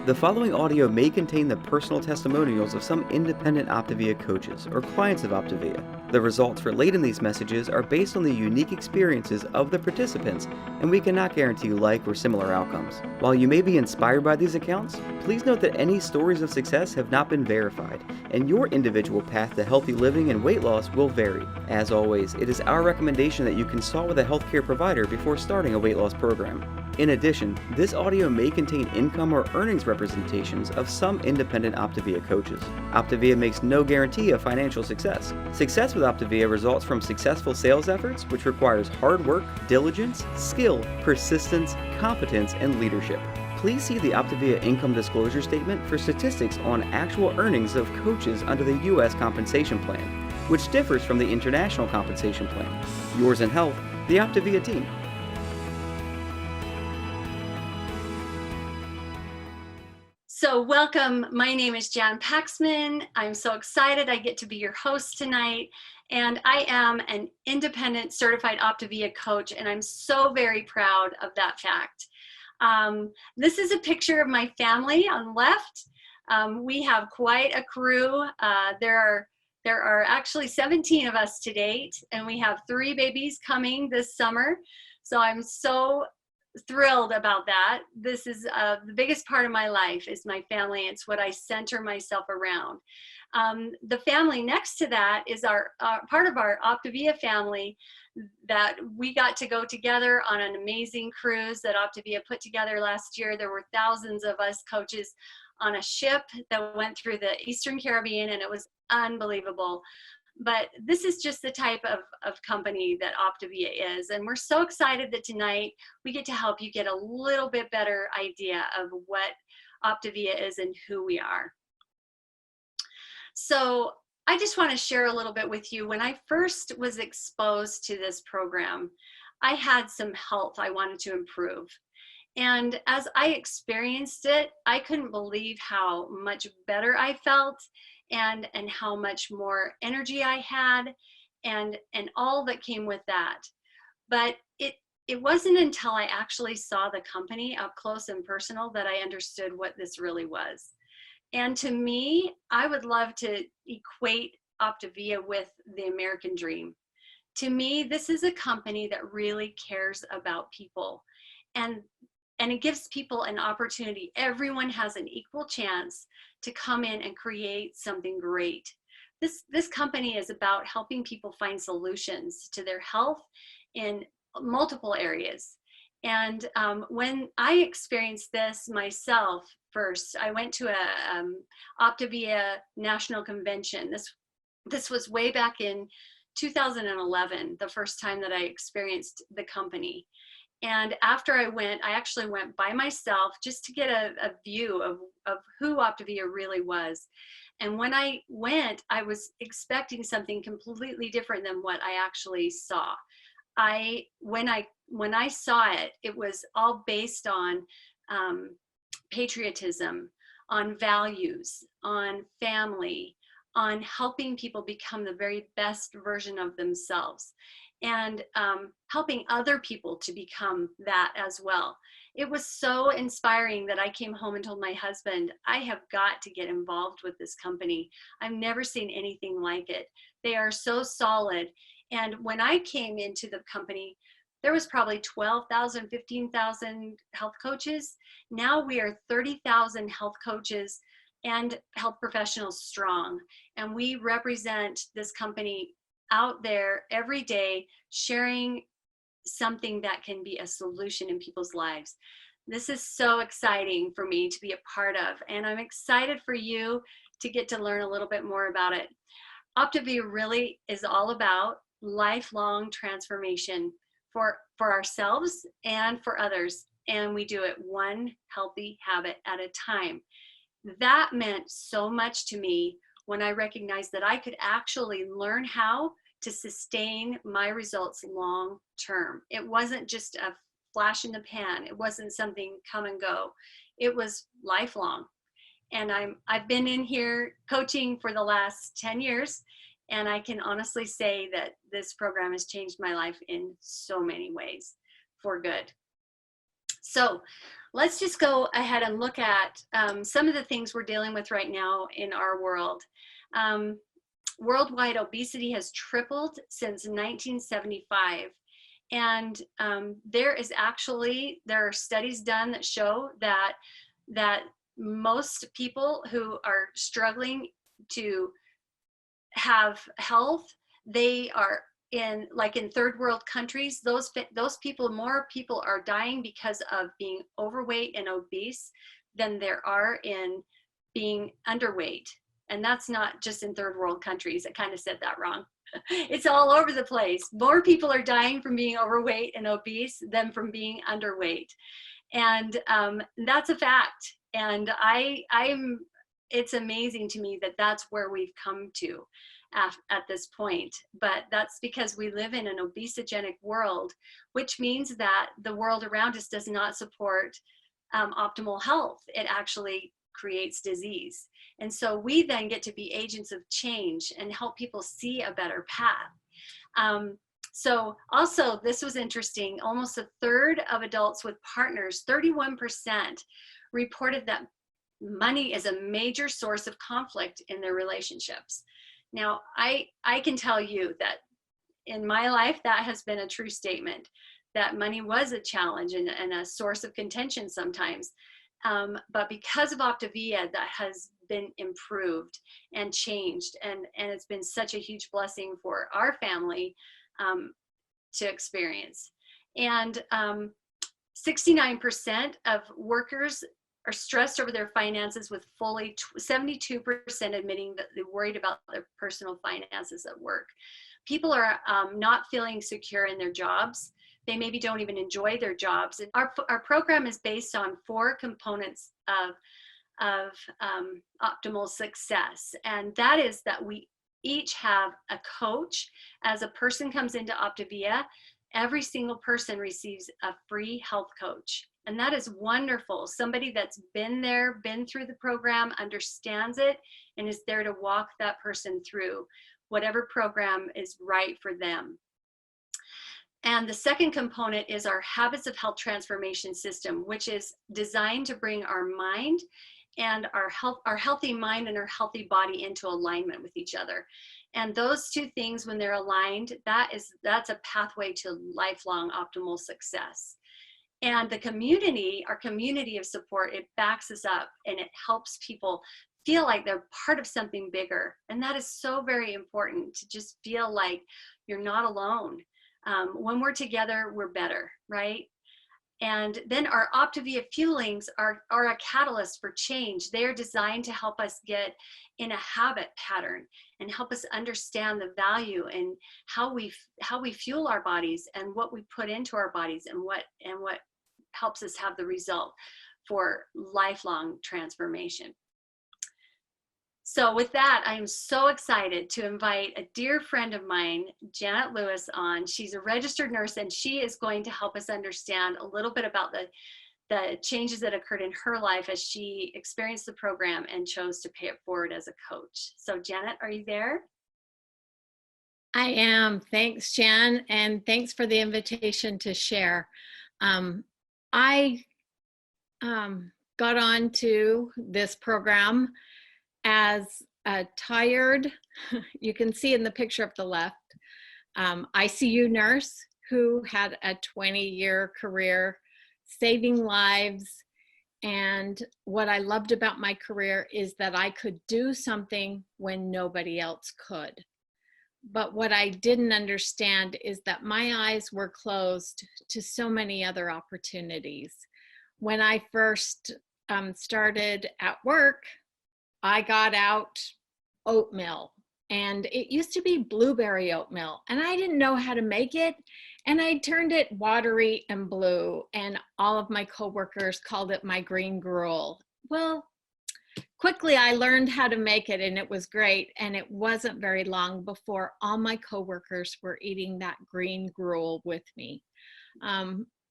The following audio may contain the personal testimonials of some independent OPTAVIA coaches or clients of OPTAVIA. The results relayed in these messages are based on the unique experiences of the participants, and we cannot guarantee like or similar outcomes. While you may be inspired by these accounts, please note that any stories of success have not been verified, and your individual path to healthy living and weight loss will vary. As always, it is our recommendation that you consult with a healthcare provider before starting a weight loss program. In addition, this audio may contain income or earnings representations of some independent OPTAVIA coaches. OPTAVIA makes no guarantee of financial success. Success with OPTAVIA results from successful sales efforts, which requires hard work, diligence, skill, persistence, competence, and leadership. Please see the OPTAVIA income disclosure statement for statistics on actual earnings of coaches under the U.S. compensation plan, which differs from the international compensation plan. Yours in health, the OPTAVIA team. So welcome, my name is Jan Paxman. I'm so excited I get to be your host tonight. And I am an independent certified OPTAVIA coach, and I'm so very proud of that fact. This is a picture of my family on the left. We have quite a crew. There are actually 17 of us to date, and we have 3 babies coming this summer. So I'm so thrilled about that. This is the biggest part of my life is my family. It's what I center myself around. The family next to that is our part of our OPTAVIA family that we got to go together on an amazing cruise that OPTAVIA put together last year. There were thousands of us coaches on a ship that went through the Eastern Caribbean, and it was unbelievable. But this is just the type of company that OPTAVIA is. And we're so excited that tonight we get to help you get a little bit better idea of what OPTAVIA is and who we are. So I just want to share a little bit with you. When I first was exposed to this program, I had some health I wanted to improve. And as I experienced it, I couldn't believe how much better I felt and how much more energy I had and all that came with that. But it wasn't until I actually saw the company up close and personal that I understood what this really was. And to me, I would love to equate OPTAVIA with the American dream. To me, this is a company that really cares about people. And it gives people an opportunity. Everyone has an equal chance to come in and create something great. This company is about helping people find solutions to their health in multiple areas. And when I experienced this myself first, I went to a OPTAVIA National Convention. This was way back in 2011, the first time that I experienced the company. And after I actually went by myself just to get a view of who OPTAVIA really was. And when I went, I was expecting something completely different than what I actually saw. When I saw it, it was all based on patriotism, on values, on family, on helping people become the very best version of themselves, and helping other people to become that as well. It was so inspiring that I came home and told my husband, I have got to get involved with this company. I've never seen anything like it. They are so solid. And when I came into the company, there was probably 12,000, 15,000 health coaches. Now we are 30,000 health coaches and health professionals strong. And we represent this company out there every day, sharing something that can be a solution in people's lives. This is so exciting for me to be a part of, and I'm excited for you to get to learn a little bit more about it. OPTAVIA really is all about lifelong transformation for ourselves and for others, and we do it one healthy habit at a time. That meant so much to me when I recognized that I could actually learn how to sustain my results long term. It wasn't just a flash in the pan. It wasn't something come and go. It was lifelong. And I've been in here coaching for the last 10 years, and I can honestly say that this program has changed my life in so many ways for good. So let's just go ahead and look at some of the things we're dealing with right now in our world. Um, Worldwide obesity has tripled since 1975. And there are studies done that show that most people who are struggling to have health, they are in, like in third world countries, those people, more people are dying because of being overweight and obese than there are in being underweight. And that's not just in third world countries. I kind of said that wrong. It's all over the place. More people are dying from being overweight and obese than from being underweight. And that's a fact. And it's amazing to me that that's where we've come to at this point. But that's because we live in an obesogenic world, which means that the world around us does not support optimal health. It actually creates disease. And so we then get to be agents of change and help people see a better path. So also, this was interesting, almost a third of adults with partners, 31%, reported that money is a major source of conflict in their relationships. Now, I can tell you that in my life, that has been a true statement, that money was a challenge and a source of contention sometimes. But because of OPTAVIA, that has been improved and changed. And it's been such a huge blessing for our family to experience. And 69% of workers are stressed over their finances, with fully 72% admitting that they're worried about their personal finances at work. People are not feeling secure in their jobs. They maybe don't even enjoy their jobs. Our program is based on 4 components of optimal success. And that is that we each have a coach. As a person comes into OPTAVIA, every single person receives a free health coach. And that is wonderful. Somebody that's been there, been through the program, understands it, and is there to walk that person through whatever program is right for them. And the second component is our Habits of Health Transformation System, which is designed to bring our mind and our healthy mind and our healthy body into alignment with each other. And those two things, when they're aligned, that's a pathway to lifelong optimal success. And the community, our community of support, it backs us up and it helps people feel like they're part of something bigger. And that is so very important, to just feel like you're not alone. When we're together, we're better, right? And then our OPTAVIA fuelings are a catalyst for change. They're designed to help us get in a habit pattern and help us understand the value and how we fuel our bodies and what we put into our bodies and what helps us have the result for lifelong transformation. So with that, I'm so excited to invite a dear friend of mine, Janet Lewis, on. She's a registered nurse, and she is going to help us understand a little bit about the changes that occurred in her life as she experienced the program and chose to pay it forward as a coach. So Janet, are you there? I am. Thanks, Jan, and thanks for the invitation to share. I got on to this program as a tired, you can see in the picture up the left, ICU nurse who had a 20-year career saving lives. And what I loved about my career is that I could do something when nobody else could. But what I didn't understand is that my eyes were closed to so many other opportunities. When I first started at work, I got out oatmeal, and it used to be blueberry oatmeal, and I didn't know how to make it, and I turned it watery and blue, and all of my coworkers called it my green gruel. Well, quickly I learned how to make it, and it was great, and it wasn't very long before all my coworkers were eating that green gruel with me.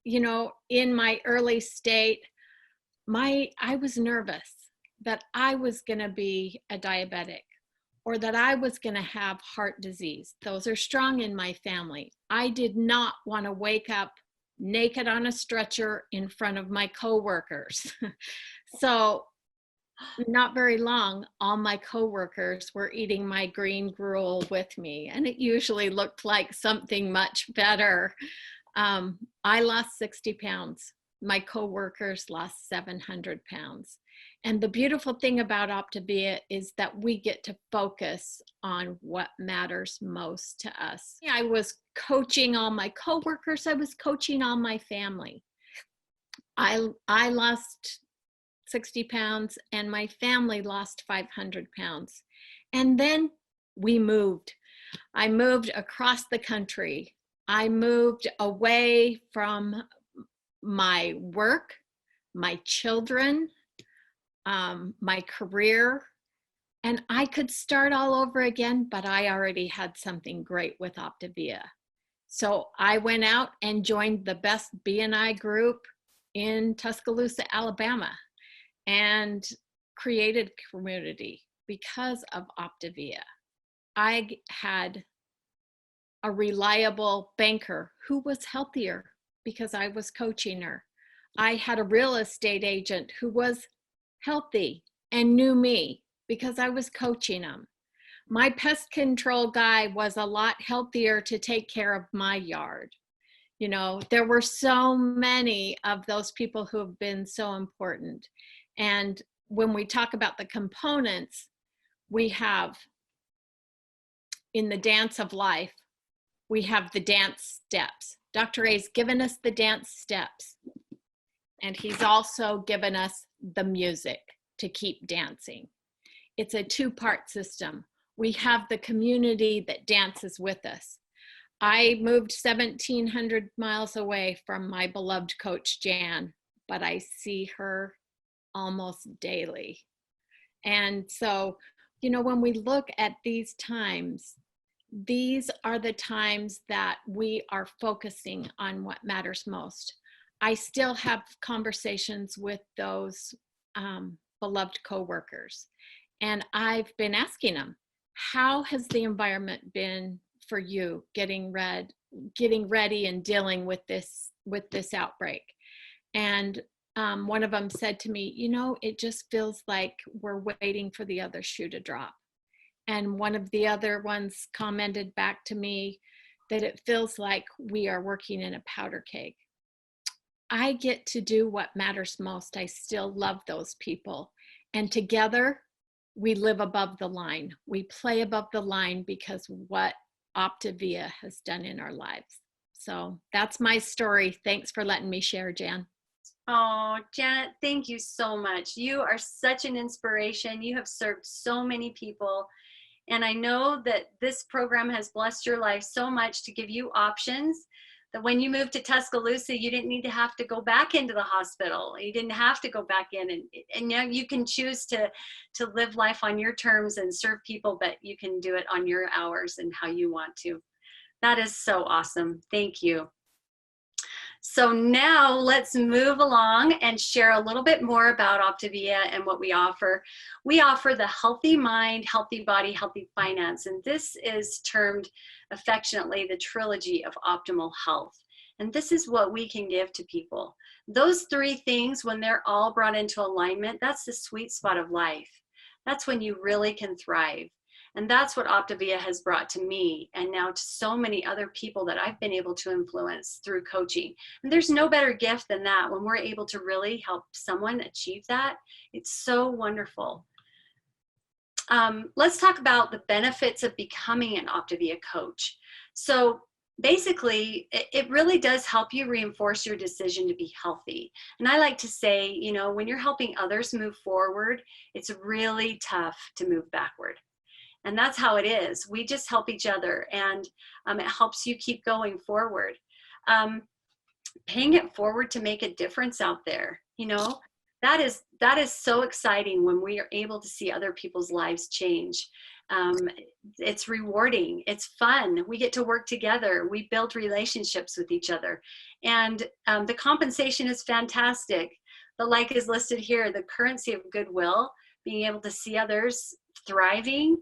You know, in my early state, I was nervous that I was going to be a diabetic or that I was going to have heart disease. Those are strong in my family. I did not want to wake up naked on a stretcher in front of my coworkers. So not very long, all my coworkers were eating my green gruel with me, and it usually looked like something much better. I lost 60 pounds. My coworkers lost 700 pounds. And the beautiful thing about OPTAVIA is that we get to focus on what matters most to us. I was coaching all my coworkers. I was coaching all my family. I lost 60 pounds and my family lost 500 pounds. And then we moved. I moved across the country. I moved away from my work, my children, my career, and I could start all over again, but I already had something great with OPTAVIA. So I went out and joined the best B&I group in Tuscaloosa, Alabama, and created community because of OPTAVIA. I had a reliable banker who was healthier because I was coaching her. I had a real estate agent who was healthy and knew me because I was coaching him. My pest control guy was a lot healthier to take care of my yard. You know, there were so many of those people who have been so important. And when we talk about the components, we have in the dance of life, we have the dance steps. Dr. A's given us the dance steps, and he's also given us the music to keep dancing. It's a two-part system. We have the community that dances with us. I moved 1,700 miles away from my beloved coach, Jan, but I see her almost daily. And so, you know, when we look at these times, these are the times that we are focusing on what matters most. I still have conversations with those beloved coworkers, and I've been asking them, how has the environment been for you getting ready and dealing with this outbreak? And one of them said to me, you know, it just feels like we're waiting for the other shoe to drop. And one of the other ones commented back to me that it feels like we are working in a powder keg. I get to do what matters most. I still love those people. And together, we live above the line. We play above the line because what OPTAVIA has done in our lives. So that's my story. Thanks for letting me share, Jan. Oh, Janet, thank you so much. You are such an inspiration. You have served so many people. And I know that this program has blessed your life so much to give you options that when you moved to Tuscaloosa, you didn't need to have to go back into the hospital. You didn't have to go back in, and now you can choose to live life on your terms and serve people, but you can do it on your hours and how you want to. That is so awesome. Thank you. So now let's move along and share a little bit more about OPTAVIA and what we offer. We offer the Healthy Mind, Healthy Body, Healthy Finance, and this is termed affectionately the trilogy of optimal health. And this is what we can give to people. Those three things, when they're all brought into alignment, that's the sweet spot of life. That's when you really can thrive. And that's what OPTAVIA has brought to me and now to so many other people that I've been able to influence through coaching. And there's no better gift than that. When we're able to really help someone achieve that, it's so wonderful. Let's talk about the benefits of becoming an OPTAVIA coach. So basically, it really does help you reinforce your decision to be healthy. And I like to say, you know, when you're helping others move forward, it's really tough to move backward. And that's how it is. We just help each other, and it helps you keep going forward. Paying it forward to make a difference out there, you know, that is so exciting when we are able to see other people's lives change. It's rewarding. It's fun. We get to work together. We build relationships with each other. And the compensation is fantastic. The like is listed here, the currency of goodwill, being able to see others thriving.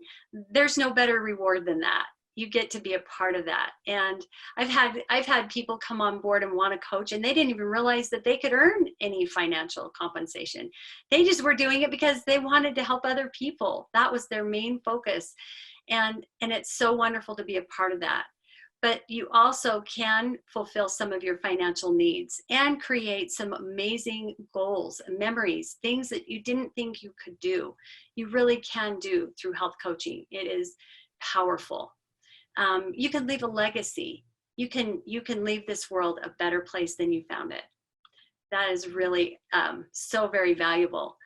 There's no better reward than that. you get to be a part of that. And I've had people come on board and want to coach, and they didn't even realize that they could earn any financial compensation. They just were doing it because they wanted to help other people. That was their main focus. And it's so wonderful to be a part of that. But you also can fulfill some of your financial needs and create some amazing goals and memories, things that you didn't think you could do. You really can do through health coaching. It is powerful. You can leave a legacy. You can leave this world a better place than you found it. That is really so very valuable.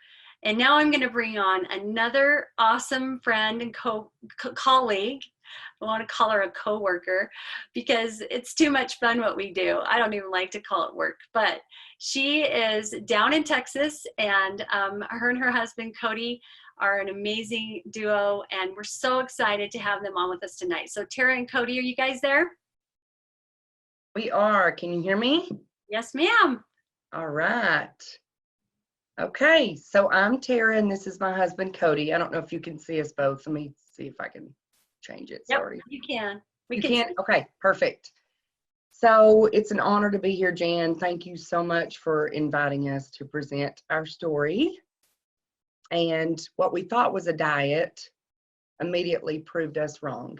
And now I'm going to bring on another awesome friend and colleague. I want to call her a coworker because it's too much fun what we do. I don't even like to call it work, but she is down in Texas, and her and her husband Cody are an amazing duo, and we're so excited to have them on with us tonight. So Tara and Cody, are you guys there? We are. Can you hear me? Yes, ma'am. All right. Okay, so I'm Tara, and this is my husband, Cody. I don't know if you can see us both. Let me see if I can change it. Yep, Sorry. you can. You can? Okay, perfect. So it's an honor to be here, Jan. Thank you so much for inviting us to present our story. And what we thought was a diet immediately proved us wrong.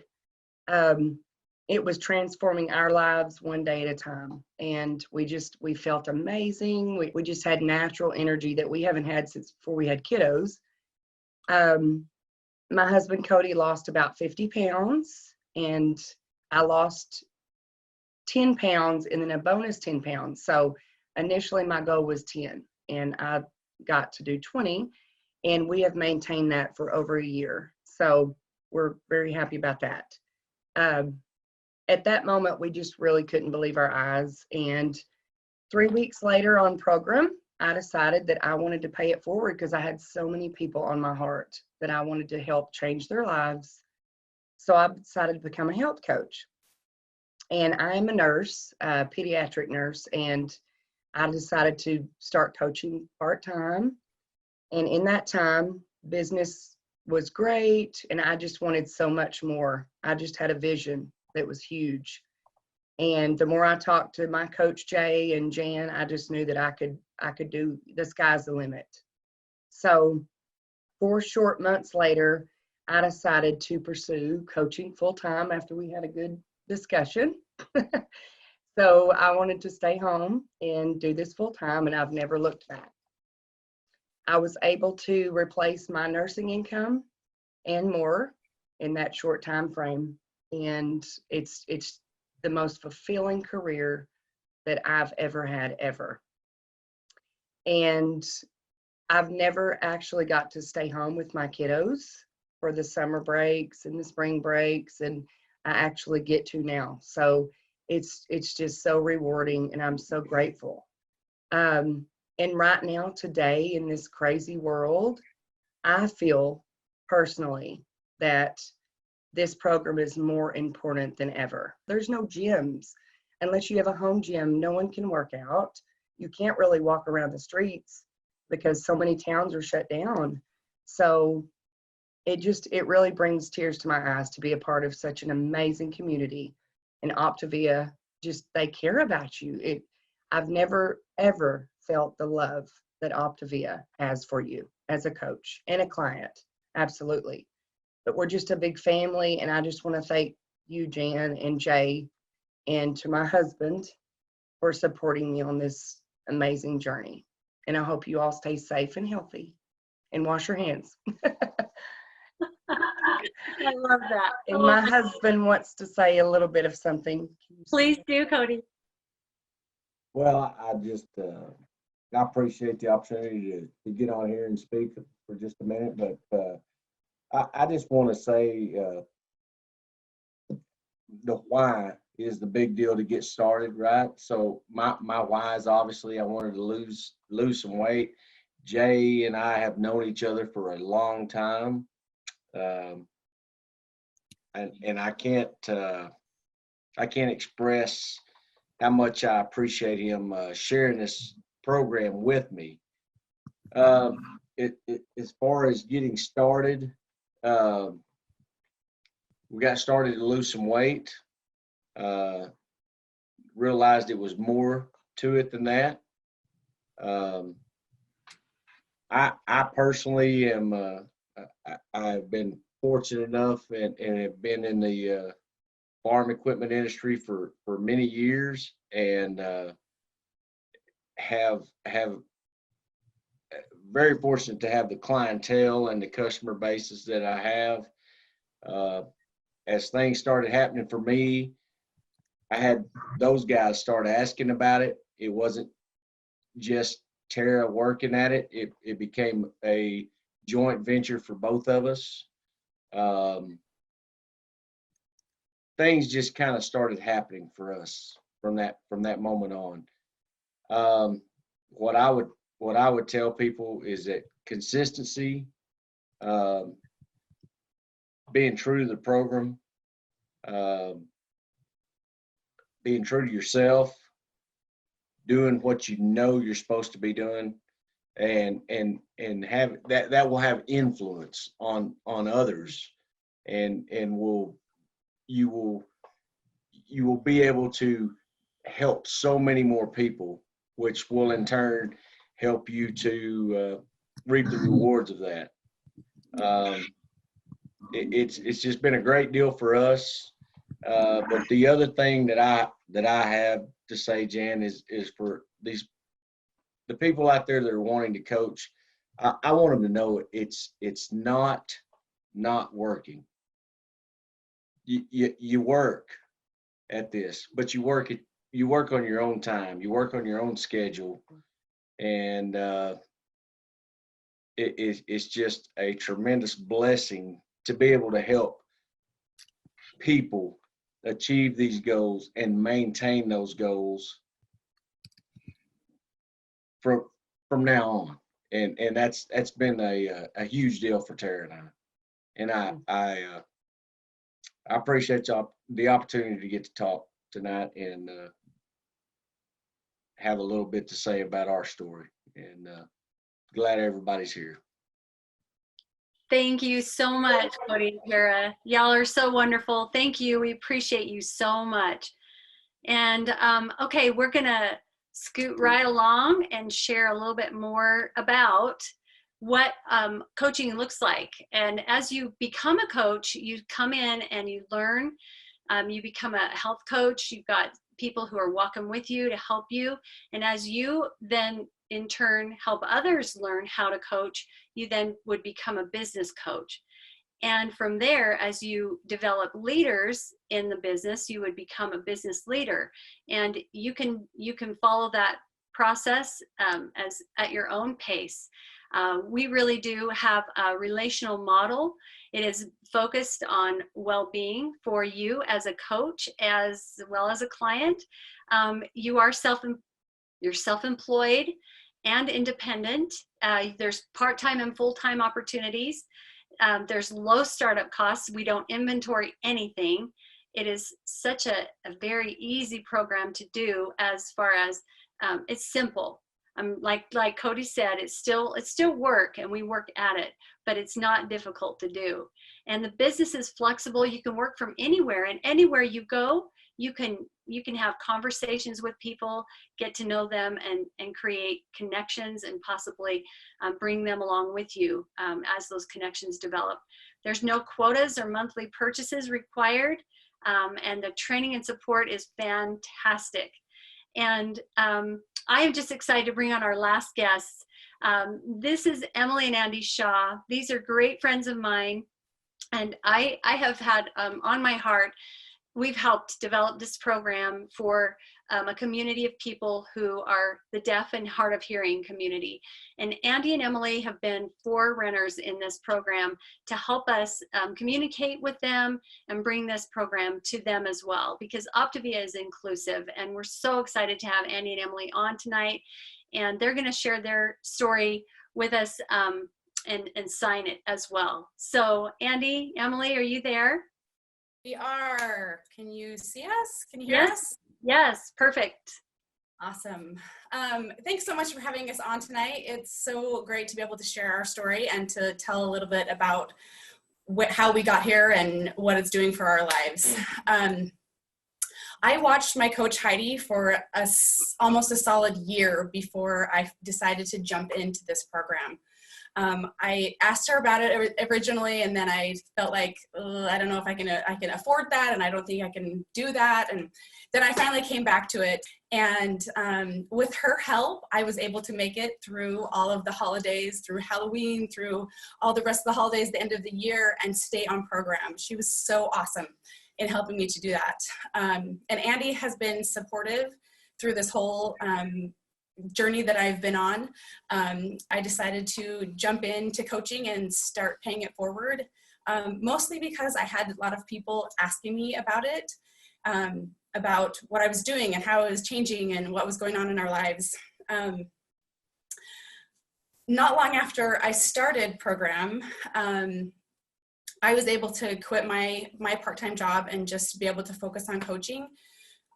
It was transforming our lives one day at a time. And we felt amazing. We just had natural energy that we haven't had since before we had kiddos. My husband, Cody, lost about 50 pounds, and I lost 10 pounds and then a bonus 10 pounds. So initially my goal was 10, and I got to do 20, and we have maintained that for over a year. So we're very happy about that. At that moment, we just really couldn't believe our eyes. And 3 weeks later on program, I decided that I wanted to pay it forward because I had so many people on my heart that I wanted to help change their lives. So I decided to become a health coach. And I'm a nurse, a pediatric nurse, and I decided to start coaching part-time. And in that time, business was great, and I just wanted so much more. I just had a vision that was huge. And the more I talked to my coach, Jay and Jan, I just knew that I could do, the sky's the limit. So 4 short months later, I decided to pursue coaching full-time after we had a good discussion. So I wanted to stay home and do this full-time, and I've never looked back. I was able to replace my nursing income and more in that short time frame. And it's the most fulfilling career that I've ever had, ever. And I've never actually got to stay home with my kiddos for the summer breaks and the spring breaks, and I actually get to now. So it's just so rewarding, and I'm so grateful. And right now, today, in this crazy world, I feel personally that this program is more important than ever. There's no gyms. Unless you have a home gym, no one can work out. You can't really walk around the streets because so many towns are shut down. So it really brings tears to my eyes to be a part of such an amazing community. And OPTAVIA, they care about you. I've never, ever felt the love that OPTAVIA has for you as a coach and a client. Absolutely. But we're just a big family, and I just want to thank you, Jan and Jay, and to my husband for supporting me on this amazing journey. And I hope you all stay safe and healthy and wash your hands. I love that. And my husband wants to say a little bit of something. Please do, Cody. Well, I just I appreciate the opportunity to get on here and speak for just a minute, but I just want to say the why is the big deal to get started, right? So my why is obviously I wanted to lose some weight. Jay and I have known each other for a long time, and I can't express how much I appreciate him sharing this program with me. As far as getting started, we got started to lose some weight. Realized it was more to it than that. I personally am, I've been fortunate enough and have been in the farm equipment industry for many years, and have very fortunate to have the clientele and the customer bases that I have. As things started happening for me, I had those guys start asking about it. It wasn't just Tara working at it. It became a joint venture for both of us. Things just kind of started happening for us from that moment on. What I would tell people is that consistency, being true to the program, being true to yourself, doing what you know you're supposed to be doing, and have that will have influence on others, and you will be able to help so many more people, which will in turn help you to reap the rewards of that. It's just been a great deal for us. But the other thing that I have to say, Jan, is for the people out there that are wanting to coach, I want them to know it's not working. You work at this, but you work on your own time, you work on your own schedule, and it's just a tremendous blessing to be able to help people achieve these goals and maintain those goals from now on. And that's been a huge deal for Tara and I. And I appreciate y'all the opportunity to get to talk tonight and have a little bit to say about our story, and glad everybody's here. Thank you so much, Cody and Tara. Y'all are so wonderful. Thank you. We appreciate you so much. And okay, we're gonna scoot right along and share a little bit more about what coaching looks like. And as you become a coach, you come in and you learn. You become a health coach. You've got people who are walking with you to help you. And as you then in turn help others learn how to coach, you then would become a business coach. And from there, as you develop leaders in the business, you would become a business leader. And you can follow that process as at your own pace. We really do have a relational model. It is focused on well-being for you as a coach as well as a client. You're self-employed and independent. There's part-time and full-time opportunities. There's low startup costs. We don't inventory anything. It is such a very easy program to do, as far as it's simple. Like Cody said, it's still work, and we work at it, but it's not difficult to do. And the business is flexible. You can work from anywhere, and anywhere you go, you can have conversations with people, get to know them, and create connections, and possibly bring them along with you as those connections develop. There's no quotas or monthly purchases required, and the training and support is fantastic. And I am just excited to bring on our last guests. This is Emily and Andy Shaw. These are great friends of mine, and I have had on my heart, we've helped develop this program for a community of people who are the deaf and hard of hearing community. And Andy and Emily have been forerunners in this program to help us communicate with them and bring this program to them as well, because OPTAVIA is inclusive. And we're so excited to have Andy and Emily on tonight. And they're going to share their story with us and sign it as well. So Andy, Emily, are you there? We are. Can you see us? Can you hear us? Yes, perfect. Awesome. Thanks so much for having us on tonight. It's so great to be able to share our story and to tell a little bit about how we got here and what it's doing for our lives. I watched my coach Heidi for almost a solid year before I decided to jump into this program. I asked her about it originally, and then I felt like, I don't know if I can afford that, and I don't think I can do that. And then I finally came back to it. And with her help, I was able to make it through all of the holidays, through Halloween, through all the rest of the holidays, the end of the year, and stay on program. She was so awesome in helping me to do that. And Andy has been supportive through this whole journey that I've been on. I decided to jump into coaching and start paying it forward, mostly because I had a lot of people asking me about it, about what I was doing and how it was changing and what was going on in our lives. Not long after I started program, I was able to quit my part-time job and just be able to focus on coaching.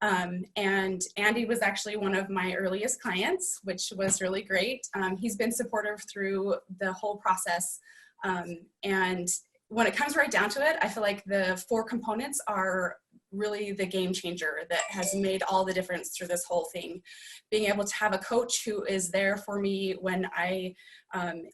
And Andy was actually one of my earliest clients, which was really great. He's been supportive through the whole process. And when it comes right down to it, I feel like the 4 components are really the game changer that has made all the difference through this whole thing. Being able to have a coach who is there for me when I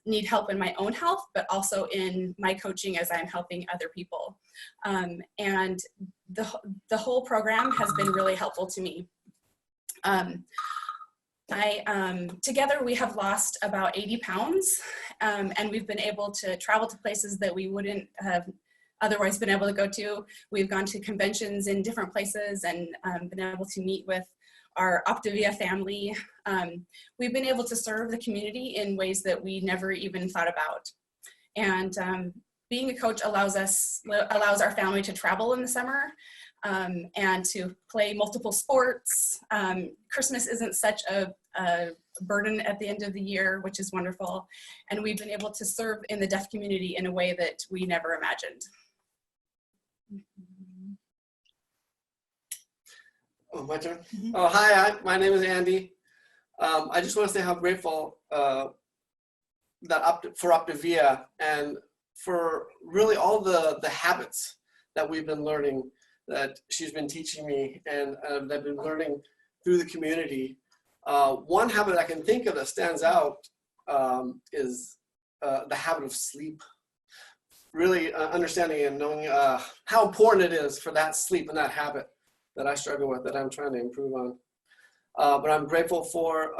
need help in my own health, but also in my coaching as I'm helping other people. And the whole program has been really helpful to me. Together we have lost about 80 pounds, and we've been able to travel to places that we wouldn't have otherwise been able to go to. We've gone to conventions in different places and been able to meet with our OPTAVIA family. We've been able to serve the community in ways that we never even thought about. And being a coach allows our family to travel in the summer and to play multiple sports. Christmas isn't such a burden at the end of the year, which is wonderful. And we've been able to serve in the deaf community in a way that we never imagined. Oh, my turn? Mm-hmm. Oh, hi, my name is Andy. I just want to say how grateful for OPTAVIA and for really all the habits that we've been learning, that she's been teaching me, and that I've been learning through the community. One habit I can think of that stands out is the habit of sleep. Really understanding and knowing how important it is for that sleep and that habit that I struggle with, that I'm trying to improve on. But I'm grateful for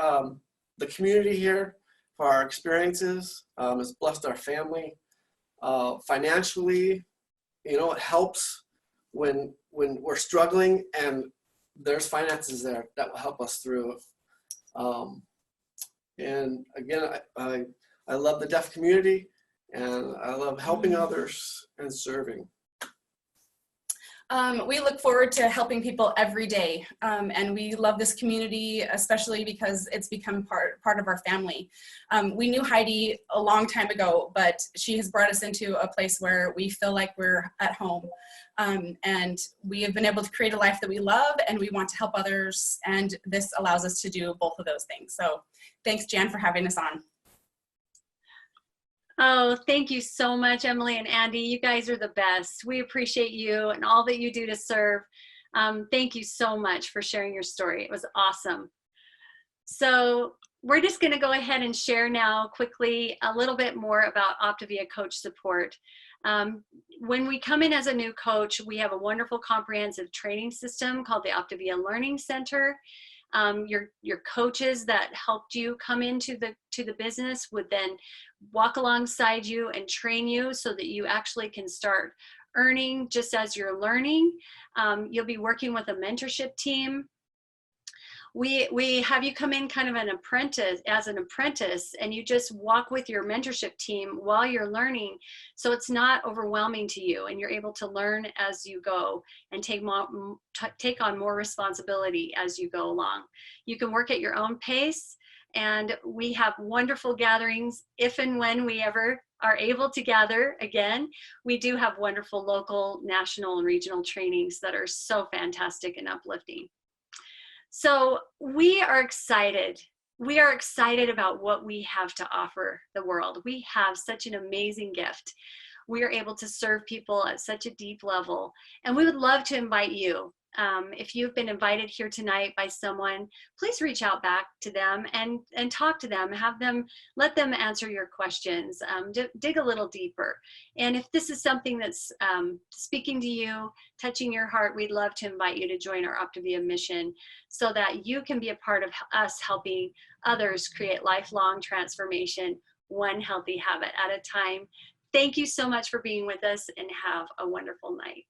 the community here, for our experiences. It's blessed our family. Financially, you know, it helps when we're struggling and there's finances there that will help us through. And again, I love the deaf community, and I love helping others and serving. We look forward to helping people every day, and we love this community, especially because it's become part of our family. We knew Heidi a long time ago, but she has brought us into a place where we feel like we're at home, and we have been able to create a life that we love, and we want to help others, and this allows us to do both of those things. So thanks, Jan, for having us on. Oh, thank you so much, Emily and Andy. You guys are the best. We appreciate you and all that you do to serve. Thank you so much for sharing your story. It was awesome. So we're just going to go ahead and share now quickly a little bit more about OPTAVIA Coach Support. When we come in as a new coach, we have a wonderful comprehensive training system called the OPTAVIA Learning Center. Your coaches that helped you come into the business would then walk alongside you and train you so that you actually can start earning just as you're learning. You'll be working with a mentorship team. We have you come in kind of as an apprentice, and you just walk with your mentorship team while you're learning, so it's not overwhelming to you, and you're able to learn as you go and take on more responsibility as you go along. You can work at your own pace, and we have wonderful gatherings if and when we ever are able to gather again. We do have wonderful local, national, and regional trainings that are so fantastic and uplifting. So we are excited. We are excited about what we have to offer the world. We have such an amazing gift. we are able to serve people at such a deep level. And we would love to invite you. If you've been invited here tonight by someone, please reach out back to them and talk to them, let them answer your questions, dig a little deeper. And if this is something that's speaking to you, touching your heart, we'd love to invite you to join our OPTAVIA mission so that you can be a part of us helping others create lifelong transformation, one healthy habit at a time. Thank you so much for being with us, and have a wonderful night.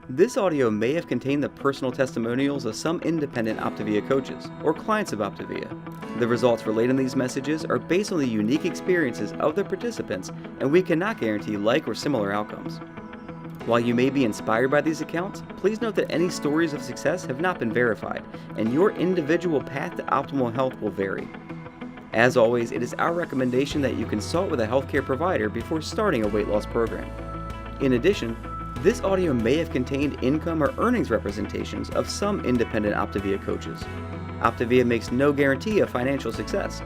This audio may have contained the personal testimonials of some independent OPTAVIA coaches or clients of OPTAVIA. The results relayed in these messages are based on the unique experiences of the participants, and we cannot guarantee like or similar outcomes. While you may be inspired by these accounts, please note that any stories of success have not been verified, and your individual path to optimal health will vary. As always, it is our recommendation that you consult with a healthcare provider before starting a weight loss program. In addition, this audio may have contained income or earnings representations of some independent OPTAVIA coaches. OPTAVIA makes no guarantee of financial success.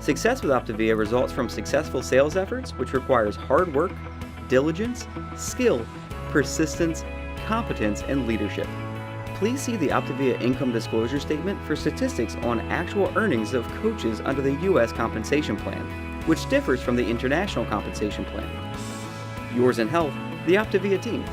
Success with OPTAVIA results from successful sales efforts, which requires hard work, diligence, skill, persistence, competence, and leadership. Please see the OPTAVIA income disclosure statement for statistics on actual earnings of coaches under the U.S. compensation plan, which differs from the international compensation plan. Yours in health, the OPTAVIA team.